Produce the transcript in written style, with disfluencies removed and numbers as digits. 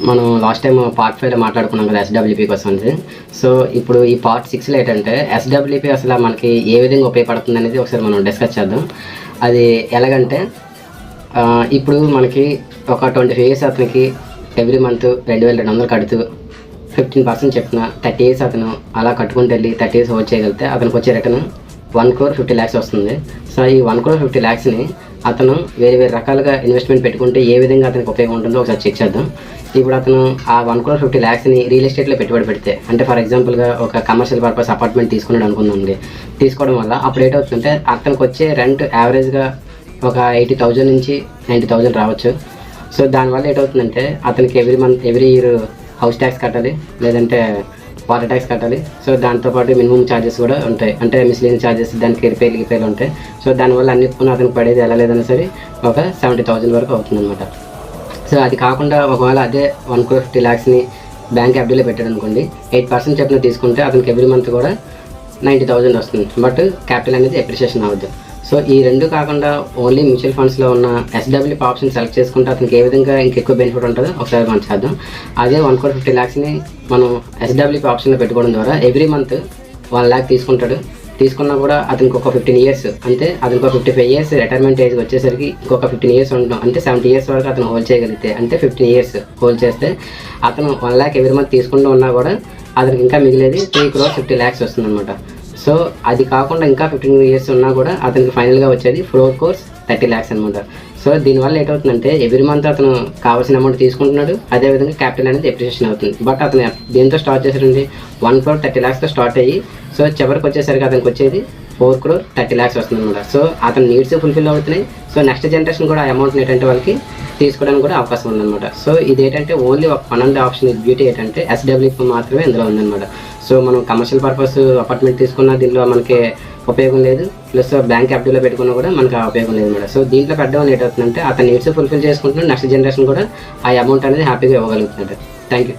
మనం last time part 5లో మాట్లాడుకున్నాం కదా ఎస్డబ్ల్యూపీ కోసం అని. సో ఇప్పుడు ఈ పార్ట్ 6లో ఏంటంటే ఎస్డబ్ల్యూపీ అసలు మనకి ఏ విధంగా ఉపయోగపడుతుంది అనేది ఒకసారి మనం డిస్కస్ చేద్దాం. అది ఎలాగంటే ఇప్పుడు మనకి ఒక 25 years అతనికి ఎవ్రీ మంత్ 2200 కడుతూ 15% చెప్పిన 30 years అతను అలా కట్టుకుంటూ వెళ్ళి 30 years హోల్డ్ చేయగలిగితే అతనికి వచ్చే రిటర్న్ 1,50,00,000 వస్తుంది. సో ఈ 1,50,00,000ని అతను వేరే రకాలుగా ఇన్వెస్ట్మెంట్ పెట్టుకుంటే ఏ విధంగా అతనికి ఉపయోగం ఉంటుందో ఒకసారి చెక్ చేద్దాం. ఇప్పుడు అతను ఆ 1,50,00,000ని రియల్ ఎస్టేట్లో పెట్టుబడి పెడితే, అంటే ఫర్ ఎగ్జాంపుల్గా ఒక కమర్షియల్ పర్పస్ అపార్ట్మెంట్ తీసుకున్నాడు అనుకుందాండి. తీసుకోవడం వల్ల అప్పుడు ఏంటవుతుందంటే అతనికి వచ్చే రెంట్ యావరేజ్గా ఒక 80,000 నుంచి 90,000 రావచ్చు. సో దానివల్ల ఏంటవుతుందంటే అతనికి ఎవ్రీ ఇయర్ హౌస్ ట్యాక్స్ కట్టాలి, లేదంటే వాటర్ ట్యాక్స్ కట్టాలి. సో దాంతోపాటు మినిమం ఛార్జెస్ కూడా ఉంటాయి, అంటే మిస్లీనియస్ ఛార్జెస్, దానికి రిపేర్లు ఉంటాయి. సో దానివల్ల అన్నిటికీ అతనికి పడేది ఎలా లేదన్నా సరే ఒక 70,000 వరకు అవుతుంది అనమాట. సో అది కాకుండా ఒకవేళ అదే 1,50,00,000ని బ్యాంక్ ఎఫ్డీలో పెట్టాడు అనుకోండి, 8% చెప్పిన తీసుకుంటే అతనికి ఎవ్రీ మంత్ కూడా 90,000 వస్తుంది. బట్ క్యాపిటల్ అనేది ఎప్రిషియేషన్ అవ్వద్దు. సో ఈ రెండు కాకుండా ఓన్లీ మ్యూచువల్ ఫండ్స్లో ఉన్న ఎస్డబ్ల్యూపీ ఆప్షన్ సెలెక్ట్ చేసుకుంటే అతనికి ఏ విధంగా ఇంకెక్కువ బెనిఫిట్ ఉంటుందో ఒకసారి మనం చేద్దాం. అదే 1,50,00,000ని మనం ఎస్డబ్ల్యూపీ ఆప్షన్లో పెట్టుకోవడం ద్వారా ఎవ్రీ మంత్ 1 lakh తీసుకుంటాడు. తీసుకున్నా కూడా అతనికి ఒక 15 years, అంటే అతనికి ఒక 55 years రిటైర్మెంట్ ఏజ్ వచ్చేసరికి ఇంకొక 15 years ఉండడం, అంటే 70 years వరకు అతను హోల్డ్ చేయగలిగితే, అంటే 15 years హోల్డ్ చేస్తే అతను 1 lakh ఎవ్రీ మంత్ తీసుకుంటూ ఉన్నా కూడా అతనికి ఇంకా మిగిలేది 3,50,00,000 వస్తుంది అనమాట. సో అది కాకుండా ఇంకా 15 years ఉన్నా కూడా అతనికి ఫైనల్గా వచ్చేది 4,30,00,000 అనమాట. సో దీనివల్ల ఏంటవుతుందంటే ఎవ్రీ మంత్ అతను కావాల్సిన అమౌంట్ తీసుకుంటున్నాడు, అదేవిధంగా క్యాపిటల్ అనేది ఎప్రిషియేషన్ అవుతుంది. బట్ అతను దేంతో స్టార్ట్ చేశాడండి, 1,30,00,000తో స్టార్ట్ అయ్యి సో చివరికి వచ్చేసరికి అతనికి వచ్చేది 4,30,00,000 వస్తుంది అనమాట. సో అతని నీడ్స్ ఫుల్ఫిల్ అవుతున్నాయి. సో నెక్స్ట్ జనరేషన్ కూడా ఆ అమౌంట్ని ఏంటంటే వాళ్ళకి తీసుకోవడానికి కూడా అవకాశం ఉందన్నమాట. సో ఇది ఏంటంటే ఓన్లీ ఒక వన్ అండ్ ఆప్షన్ బ్యూటీ ఏంటంటే ఎస్డబ్ల్యూపీ మాత్రమే ఇందులో ఉందన్నమాట. సో మనం కమర్షియల్ పర్పస్ అపార్ట్మెంట్ తీసుకున్నా దీనిలో మనకి ఉపయోగం లేదు, ప్లస్ బ్యాంక్ ఎఫ్డీలో పెట్టుకున్నా కూడా మనకి ఉపయోగం లేదు అనమాట. సో దీంట్లో పెట్టడం వల్ల ఏంటవుతుందంటే అతని నీడ్స్ ఫుల్ఫిల్ చేసుకుంటున్నాడు, నెక్స్ట్ జనరేషన్ కూడా ఆ అమౌంట్ అనేది హ్యాపీగా ఇవ్వగలుగుతున్నాడు. Thank you.